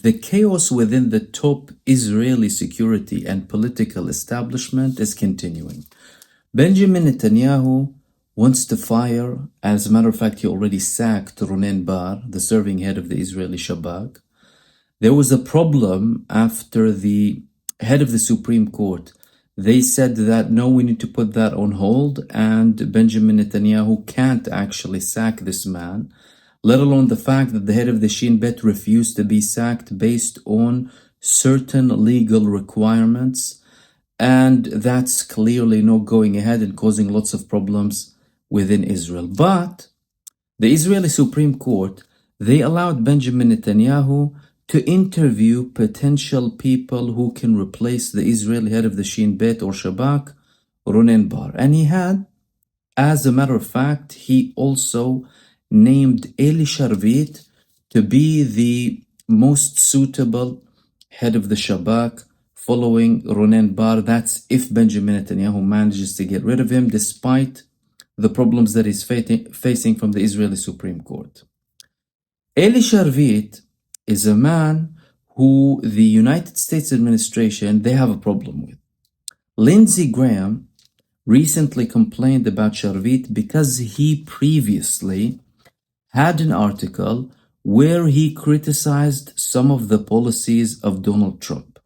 The chaos within the top Israeli security and political establishment is continuing. Benjamin Netanyahu wants to fire, as a matter of fact, he already sacked Ronen Bar, the serving head of the Israeli Shabak. There was a problem after the head of the Supreme Court. They said that no, we need to put that on hold, and Benjamin Netanyahu can't actually sack this man, let alone the fact that the head of the SHIN bet refused to be sacked based on certain legal requirements, and that's clearly not going ahead and causing lots of problems within Israel. But the Israeli Supreme Court, they allowed Benjamin Netanyahu to interview potential people who can replace the Israeli head of the Shin Bet or Shabak, Ronen Bar. And he had, as a matter of fact, he also named Eli Sharvit to be the most suitable head of the Shabak following Ronen Bar. That's if Benjamin Netanyahu manages to get rid of him, despite the problems that he's facing from the Israeli Supreme Court. Eli Sharvit is a man who the United States administration, they have a problem with. Lindsey Graham recently complained about Sharvit because he previously had an article where he criticized some of the policies of Donald Trump.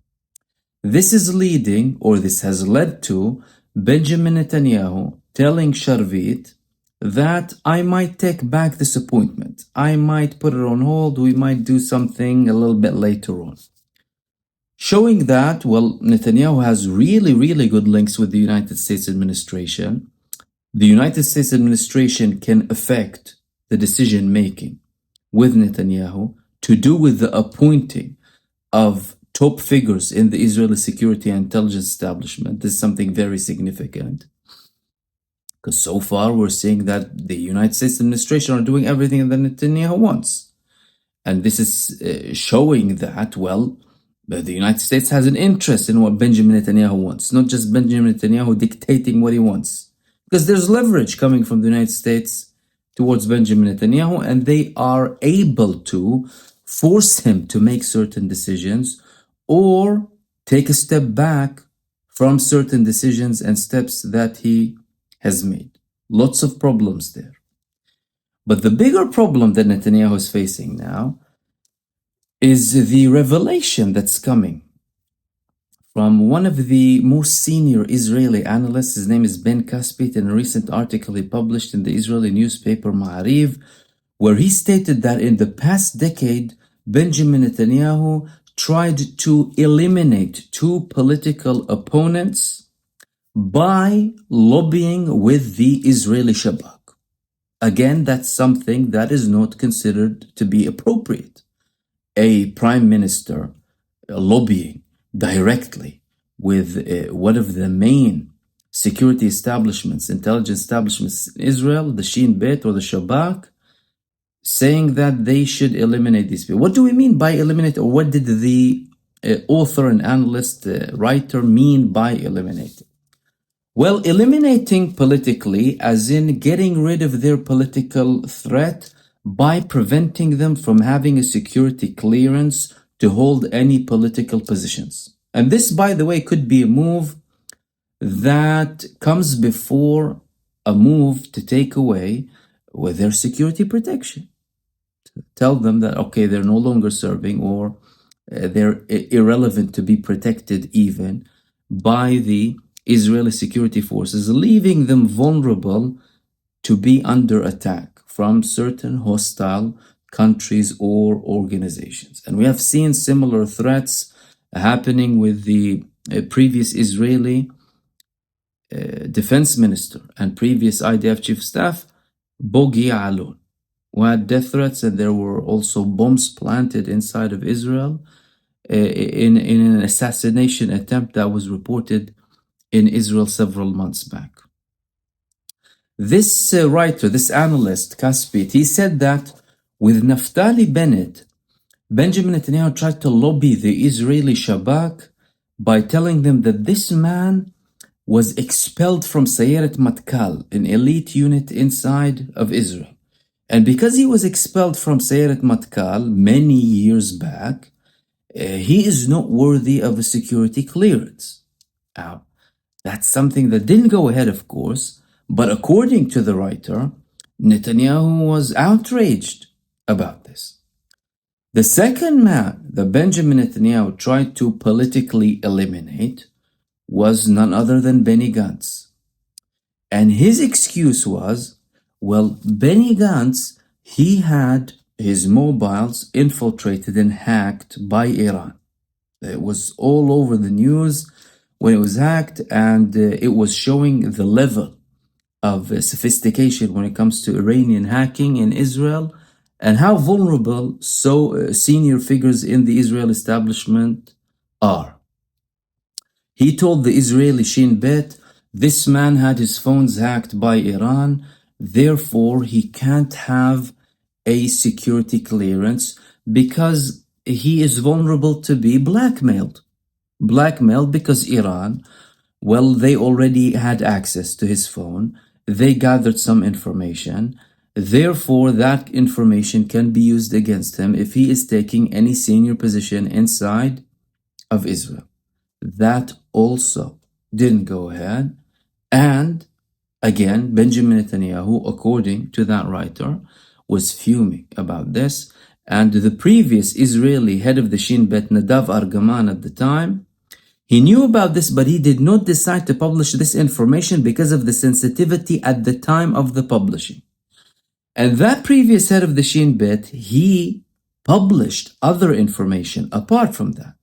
This is leading, or this has led to, Benjamin Netanyahu telling Sharvit that I might take back this appointment. I might put it on hold. We might do something a little bit later on. Showing that, well, Netanyahu has really good links with the United States administration. The United States administration can affect the decision making with Netanyahu to do with the appointing of top figures in the Israeli security and intelligence establishment. This is something very significant. Because so far we're seeing that the United States administration are doing everything that Netanyahu wants. And this is showing that, well, the United States has an interest in what Benjamin Netanyahu wants, not just Benjamin Netanyahu dictating what he wants. Because there's leverage coming from the United States towards Benjamin Netanyahu, and they are able to force him to make certain decisions or take a step back from certain decisions and steps that he has made. Lots of problems there. But the bigger problem that Netanyahu is facing now is the revelation that's coming from one of the most senior Israeli analysts. His name is Ben Caspit. In a recent article he published in the Israeli newspaper Ma'ariv, where he stated that in the past decade, Benjamin Netanyahu tried to eliminate two political opponents by lobbying with the Israeli Shabak. Again, that's something that is not considered to be appropriate. A prime minister lobbying directly with one of the main security establishments, intelligence establishments in Israel, the Shin Bet or the Shabak, saying that they should eliminate these people. What do we mean by eliminate, or what did the author and analyst, writer mean by eliminating? Well, eliminating politically, as in getting rid of their political threat by preventing them from having a security clearance to hold any political positions. And this, by the way, could be a move that comes before a move to take away with their security protection. Tell them that, okay, they're no longer serving, or they're irrelevant to be protected even by the Israeli security forces, leaving them vulnerable to be under attack from certain hostile countries or organizations. And we have seen similar threats happening with the previous Israeli defense minister and previous IDF chief of staff, Bogi Alon, who had death threats, and there were also bombs planted inside of Israel in an assassination attempt that was reported in Israel several months back. This writer, this analyst, Caspit, he said that with Naftali Bennet, Benjamin Netanyahu tried to lobby the Israeli Shabak by telling them that this man was expelled from Sayeret Matkal, an elite unit inside of Israel. And because he was expelled from Sayeret Matkal many years back, he is not worthy of a security clearance. Now, that's something that didn't go ahead, of course, but according to the writer, Netanyahu was outraged about this. The second man that Benjamin Netanyahu tried to politically eliminate was none other than Benny Gantz. And his excuse was, well, Benny Gantz, he had his mobiles infiltrated and hacked by Iran. It was all over the news when it was hacked, and it was showing the level of sophistication when it comes to Iranian hacking in Israel and how vulnerable senior figures in the Israel establishment are. He told the Israeli SHIN Bet, this man had his phones hacked by Iran, therefore he can't have a security clearance because he is vulnerable to be blackmailed. Blackmailed because Iran, well, they already had access to his phone. They gathered some information. Therefore, that information can be used against him if he is taking any senior position inside of Israel. That also didn't go ahead. And again, Benjamin Netanyahu, according to that writer, was fuming about this. And the previous Israeli head of the SHIN Bet, Nadav Argaman, at the time, he knew about this, but he did not decide to publish this information because of the sensitivity at the time of the publishing. And that previous head of the SHIN Bet, he published other information apart from that.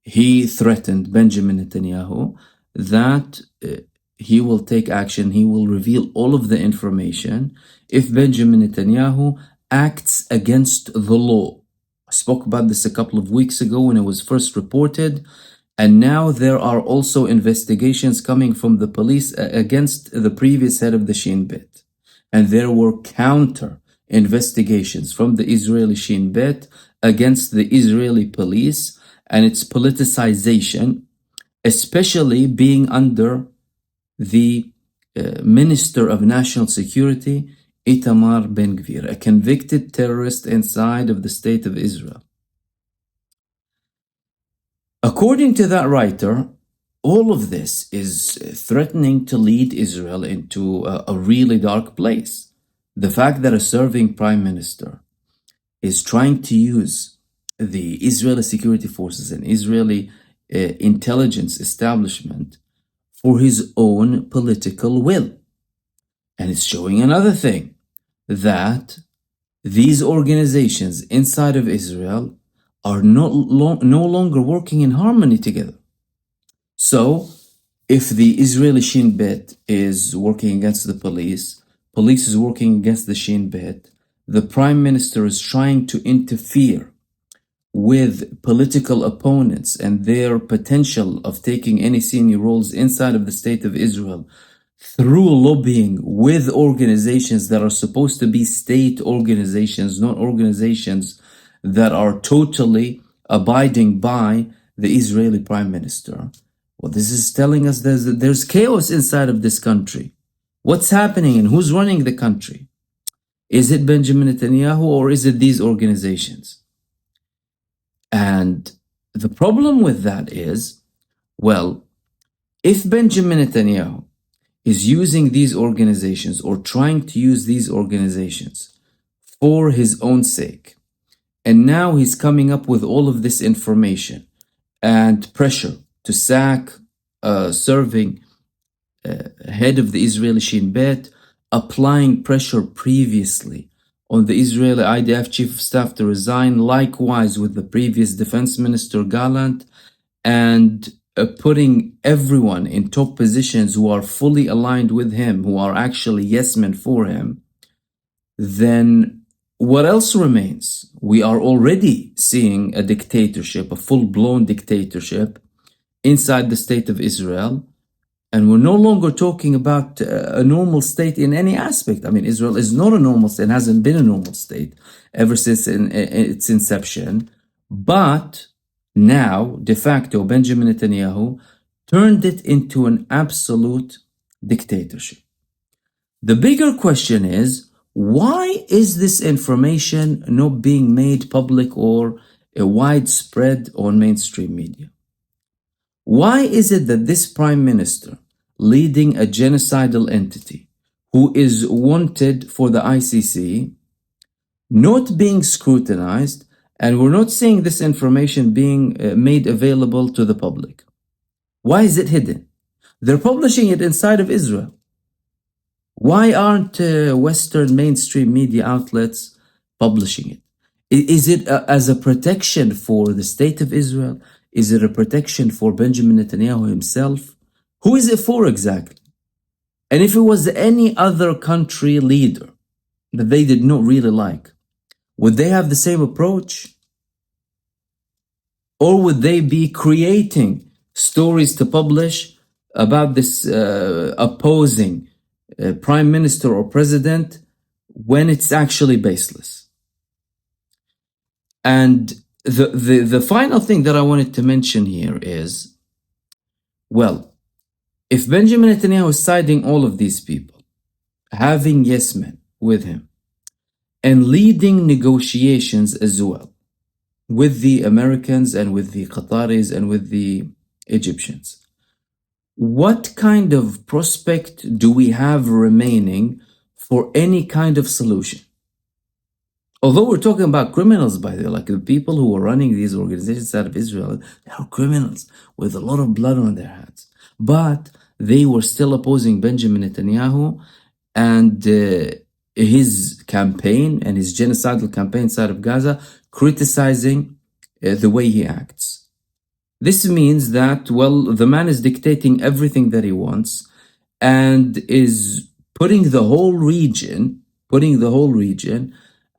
He threatened Benjamin Netanyahu that he will take action, he will reveal all of the information if Benjamin Netanyahu acts against the law. I spoke about this a couple of weeks ago when it was first reported, and now there are also investigations coming from the police against the previous head of the SHIN Bet. And there were counter investigations from the Israeli SHIN Bet against the Israeli police and its politicization, especially being under the Minister of National Security, Itamar Ben-Gvir, a convicted terrorist inside of the State of Israel. According to that writer, all of this is threatening to lead Israel into a really dark place. The fact that a serving prime minister is trying to use the Israeli security forces and Israeli intelligence establishment for his own political will. And it's showing another thing, that these organizations inside of Israel are no longer working in harmony together. So, if the Israeli SHIN Bet is working against the police is working against the SHIN Bet, the prime minister is trying to interfere with political opponents and their potential of taking any senior roles inside of the State of Israel through lobbying with organizations that are supposed to be state organizations, not organizations that are totally abiding by the Israeli prime minister. Well, this is telling us there's chaos inside of this country. What's happening and who's running the country? Is it Benjamin Netanyahu or is it these organizations? And the problem with that is, well, if Benjamin Netanyahu is using these organizations or trying to use these organizations for his own sake, and now he's coming up with all of this information and pressure to sack serving head of the Israeli SHIN Bet, applying pressure previously on the Israeli IDF chief of staff to resign, likewise with the previous defense minister Gallant, and putting everyone in top positions who are fully aligned with him, who are actually yes men for him, then what else remains? We are already seeing a dictatorship, a full-blown dictatorship inside the State of Israel. And we're no longer talking about a normal state in any aspect. I mean, Israel is not a normal state, hasn't been a normal state ever since its inception. But now, de facto, Benjamin Netanyahu turned it into an absolute dictatorship. The bigger question is, why is this information not being made public or widespread on mainstream media. Why is it that this prime minister leading a genocidal entity who is wanted for the ICC, not being scrutinized, and we're not seeing this information being made available to the public? Why is it hidden? They're publishing it inside of Israel. Why aren't Western mainstream media outlets publishing it? Is it as a protection for the state of Israel? Is it a protection for Benjamin Netanyahu himself? Who is it for exactly? And if it was any other country leader that they did not really like, would they have the same approach? Or would they be creating stories to publish about this opposing prime minister or president when it's actually baseless? And the final thing that I wanted to mention here is, well, if Benjamin Netanyahu is citing all of these people, having yes men with him, and leading negotiations as well with the Americans and with the Qataris and with the Egyptians, what kind of prospect do we have remaining for any kind of solution? Although we're talking about criminals, by the way, like the people who are running these organizations out of Israel, they are criminals with a lot of blood on their hands. But they were still opposing Benjamin Netanyahu and his campaign and his genocidal campaign inside of Gaza, criticizing the way he acts. This means that, well, the man is dictating everything that he wants and is putting the whole region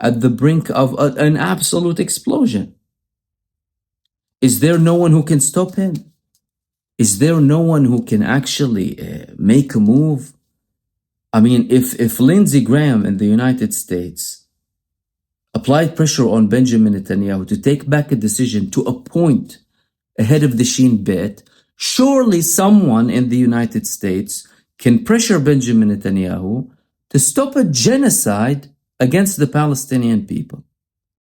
at the brink of an absolute explosion. Is there no one who can stop him? Is there no one who can actually make a move? I mean, if Lindsey Graham in the United States applied pressure on Benjamin Netanyahu to take back a decision to appoint a head of the SHIN bit, surely someone in the United States can pressure Benjamin Netanyahu to stop a genocide against the Palestinian people.